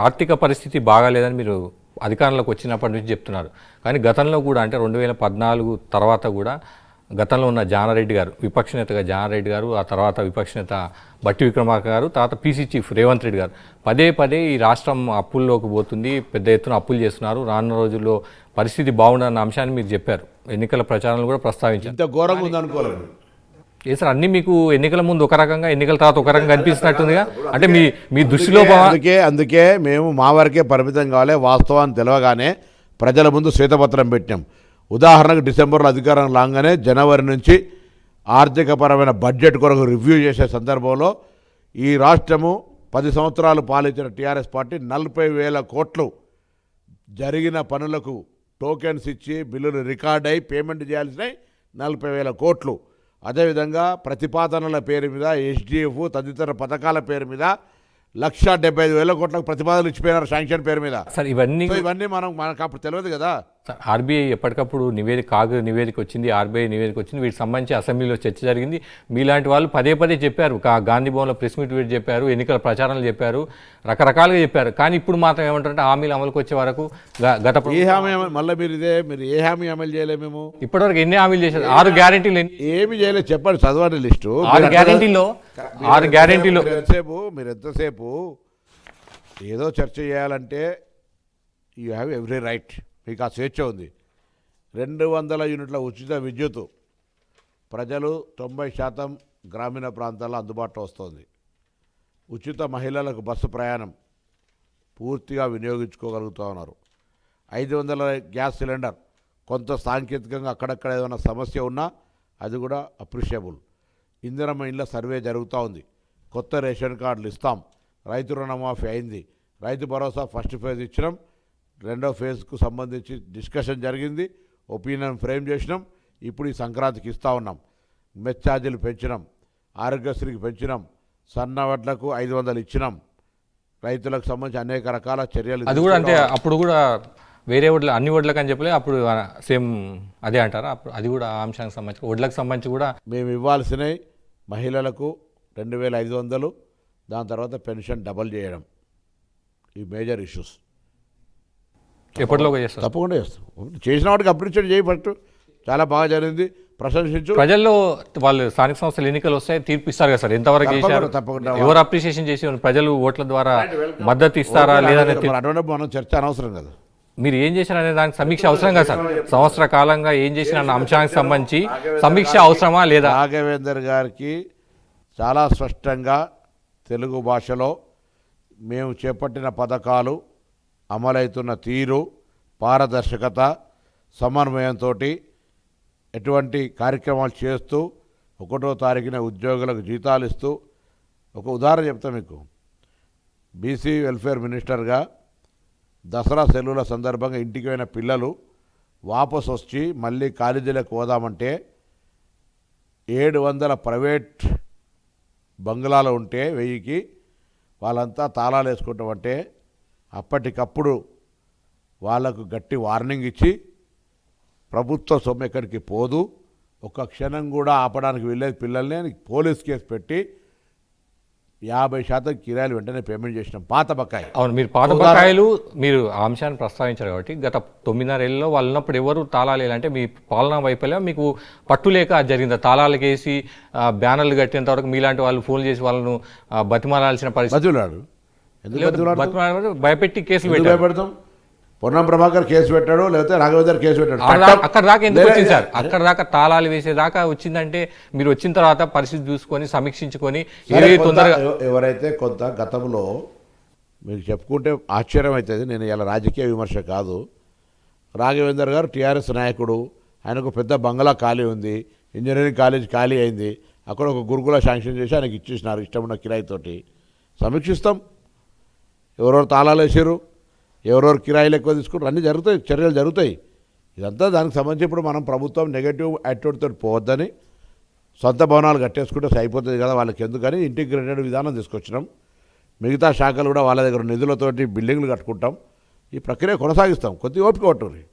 ఆర్థిక పరిస్థితి బాగాలేదని మీరు అధికారంలోకి వచ్చినప్పటి నుంచి చెప్తున్నారు. కానీ గతంలో కూడా అంటే 2014 తర్వాత కూడా గతంలో ఉన్న జానారెడ్డి గారు విపక్ష నేతగా జానారెడ్డి గారు, ఆ తర్వాత విపక్ష నేత బట్టి విక్రమార్క గారు, తర్వాత పీసీ చీఫ్ రేవంత్ రెడ్డి గారు పదే పదే ఈ రాష్ట్రం అప్పుల్లోకి పోతుంది, పెద్ద ఎత్తున అప్పులు చేస్తున్నారు, రానున్న రోజుల్లో పరిస్థితి బాగుండన్న అంశాన్ని మీరు చెప్పారు. ఎన్నికల ప్రచారంలో కూడా ప్రస్తావించారు. ఇంత ఘోరంగా ఉందనుకోలేదు. ఏ సార్, అన్నీ మీకు ఎన్నికల ముందు ఒక రకంగా, ఎన్నికల తర్వాత ఒక రకంగా అనిపిస్తున్నట్టుందిగా. అంటే మీ దృష్టిలో అందుకే మేము మా వరకే పరిమితం కావాలి. వాస్తవాన్ని తెలవగానే ప్రజల ముందు శ్వేతపత్రం పెట్టినాం. ఉదాహరణకు డిసెంబర్లో అధికారం రాగానే జనవరి నుంచి ఆర్థికపరమైన బడ్జెట్ కొరకు రివ్యూ చేసే సందర్భంలో ఈ రాష్ట్రము 10 సంవత్సరాలు పాలించిన టీఆర్ఎస్ పార్టీ 40,000 కోట్లు జరిగిన పనులకు టోకెన్స్ ఇచ్చి బిల్లులు రికార్డ్ అయి పేమెంట్ చేయాల్సినవి 40,000 కోట్లు. అదేవిధంగా ప్రతిపాదనల పేరు మీద ఎస్డిఎఫ్ తదితర పథకాల పేరు మీద 1,75,000 కోట్లకు ప్రతిపాదనలు ఇచ్చిపోయినారు శాంక్షన్ పేరు మీద. సార్ ఇవన్నీ మనకు అప్పుడు తెలియదు కదా. ఆర్బీఐ ఎప్పటికప్పుడు నివేదిక వచ్చింది, ఆర్బీఐ నివేదిక వచ్చింది, వీటికి సంబంధించి అసెంబ్లీలో చర్చ జరిగింది. మీలాంటి వాళ్ళు పదే పదే చెప్పారు, గాంధీ భవన్లో ప్రెస్ మీట్ పెట్టి చెప్పారు, ఎన్నికల ప్రచారాలు చెప్పారు, రకరకాలుగా చెప్పారు. కానీ ఇప్పుడు మాత్రం ఏమంటారంటే హామీలు అమలుకు వచ్చే వరకు గత ఏ హామీ మళ్ళీ మీరు ఏ హామీ అమలు చేయలేదు. మేము ఇప్పటివరకు ఎన్ని హామీలు చేశారు? 6 గ్యారెంటీలు ఏమి చేయలేదు చెప్పండి, చదవండి లిస్టు. 6 గ్యారెంటీలో మీరు ఎంతసేపు ఏదో చర్చ చేయాలంటే యూ హ్యావ్ ఎవ్రీ రైట్, మీకు ఆ స్వేచ్ఛ ఉంది. 200 యూనిట్ల ఉచిత విద్యుత్ ప్రజలు 90% గ్రామీణ ప్రాంతాల్లో అందుబాటులో వస్తుంది. ఉచిత మహిళలకు బస్సు ప్రయాణం పూర్తిగా వినియోగించుకోగలుగుతూ ఉన్నారు. 500 గ్యాస్ సిలిండర్, కొంత సాంకేతికంగా అక్కడక్కడ ఏదైనా సమస్య ఉన్నా అది కూడా అప్రిషియబుల్. ఇందిరమ్మ ఇళ్ళ సర్వే జరుగుతూ ఉంది. కొత్త రేషన్ కార్డులు ఇస్తాం. రైతు రుణమాఫీ అయింది. రైతు భరోసా ఫస్ట్ ఫేజ్ ఇచ్చినాం. రెండో ఫేజ్కు సంబంధించి డిస్కషన్ జరిగింది, ఒపీనియన్ ఫ్రేమ్ చేసినాం. ఇప్పుడు ఈ సంక్రాంతికి ఇస్తూ ఉన్నాం. మెస్ ఛార్జీలు పెంచినాం, ఆరోగ్యశ్రీకి పెంచినాం, సన్నవడ్లకు 500 ఇచ్చినాం. రైతులకు సంబంధించి అనేక రకాల చర్యలు. అది కూడా అంటే అప్పుడు కూడా వేరే వడ్లు అన్ని వడ్లకు అని చెప్పలే, అప్పుడు సేమ్ అదే అంటారా? అప్పుడు అది కూడా ఆ అంశానికి సంబంధించి వడ్లకు సంబంధించి కూడా మేము ఇవ్వాల్సినవి మహిళలకు 2,500, దాని తర్వాత పెన్షన్ డబల్ చేయడం, ఈ మేజర్ ఇష్యూస్ ఎప్పటిలోగా చేస్తారు? తప్పకుండా చేస్తాం. చేసిన వాటికి అప్రిషియేట్ చేయబట్టు చాలా బాగా జరిగింది, ప్రశంసించు. ప్రజల్లో వాళ్ళు స్థానిక సంస్థలు ఎన్నికలు వస్తాయి, తీర్పు ఇస్తారు కదా సార్, ఎంతవరకు చేశారు, ఎవరు అప్రిషియేషన్ చేసి ప్రజలు ఓట్ల ద్వారా మద్దతు ఇస్తారా లేదా? అటువంటి మనం చర్చ అనవసరం కదా. మీరు ఏం చేశారనే దానికి సమీక్ష అవసరం కదా సార్. సంవత్సర కాలంగా ఏం చేసిన అంశానికి సంబంధించి సమీక్ష అవసరమా లేదా? రాఘవేందర్ గారికి చాలా స్పష్టంగా తెలుగు భాషలో మేము చేపట్టిన పథకాలు, అమలవుతున్న తీరు, పారదర్శకత, సమన్వయంతో ఎటువంటి కార్యక్రమాలు చేస్తూ 1వ తారీఖున ఉద్యోగులకు జీతాలు ఇస్తూ, ఒక ఉదాహరణ చెప్తా మీకు. బీసీ వెల్ఫేర్ మినిస్టర్గా దసరా సెలవుల సందర్భంగా ఇంటికి పోయిన పిల్లలు వాపసు వచ్చి మళ్ళీ కాలేజీలకు పోదామంటే 700 ప్రైవేట్ బంగ్లాలు ఉంటే 1000కి వాళ్ళంతా తాళాలు వేసుకుంటామంటే అప్పటికప్పుడు వాళ్లకు గట్టి వార్నింగ్ ఇచ్చి ప్రభుత్వ సొమ్ము ఎక్కడికి పోదు, ఒక్క క్షణం కూడా ఆపడానికి వెళ్ళేది పిల్లల్ని పోలీస్ కేసు పెట్టి 50% కిరాయిలు వెంటనే పేమెంట్ చేసినాం. పాత బకాయి. అవును, మీరు పాత బకాయిలు మీరు ఆ అంశాన్ని ప్రస్తావించారు కాబట్టి గత 9.5 ఏళ్ళలో వాళ్ళు ఉన్నప్పుడు ఎవరు తాళాలు వేయాలంటే మీ పాలనా వైఫల్యం మీకు పట్టులేక అది జరిగింది. తాళాలు వేసి బ్యానర్లు కట్టేంత వరకు మీలాంటి వాళ్ళు ఫోన్ చేసి వాళ్ళను బతిమాలాల్సిన పరిస్థితి, భయపెట్టి కేసులు పెడతాం. పొన్నం ప్రభాకర్ కేసు పెట్టాడు, లేకపోతే రాఘవేందర్ కేసు పెట్టాడు. అక్కడ దాకా ఎందుకు వచ్చింది సార్? అక్కడ దాకా తాళాలు వేసేదాకా వచ్చిందంటే మీరు వచ్చిన తర్వాత పరిస్థితి చూసుకొని సమీక్షించుకొని తొందరగా. ఎవరైతే కొంత గతంలో మీకు చెప్పుకుంటే ఆశ్చర్యం అవుతుంది, నేను ఇలా రాజకీయ విమర్శ కాదు. రాఘవేందర్ గారు టీఆర్ఎస్ నాయకుడు, ఆయనకు పెద్ద బంగ్లా ఖాళీ ఉంది, ఇంజనీరింగ్ కాలేజ్ ఖాళీ అయింది, అక్కడ ఒక గురుకుల శాంక్షన్ చేసి ఆయనకి ఇచ్చేసినారు ఇష్టమున్న కిరాయితోటి. సమీక్షిస్తాం, ఎవరెవరు తాళాలు వేసారు, ఎవరెవరు కిరాయిలు ఎక్కువ తీసుకుంటారు, అన్నీ జరుగుతాయి, చర్యలు జరుగుతాయి. ఇదంతా దానికి సంబంధించి ఇప్పుడు మనం ప్రభుత్వం నెగటివ్ యాటిట్యూడ్తో పోవద్దని, సొంత భవనాలు కట్టేసుకుంటే అయిపోతుంది కదా వాళ్ళకి ఎందుకని ఇంటిగ్రేటెడ్ విధానం తీసుకొచ్చినాం. మిగతా శాఖలు కూడా వాళ్ళ దగ్గర నిధులతోటి బిల్డింగ్లు కట్టుకుంటాం. ఈ ప్రక్రియ కొనసాగిస్తాం. కొద్దిగా ఓపిక పట్టుర్రి.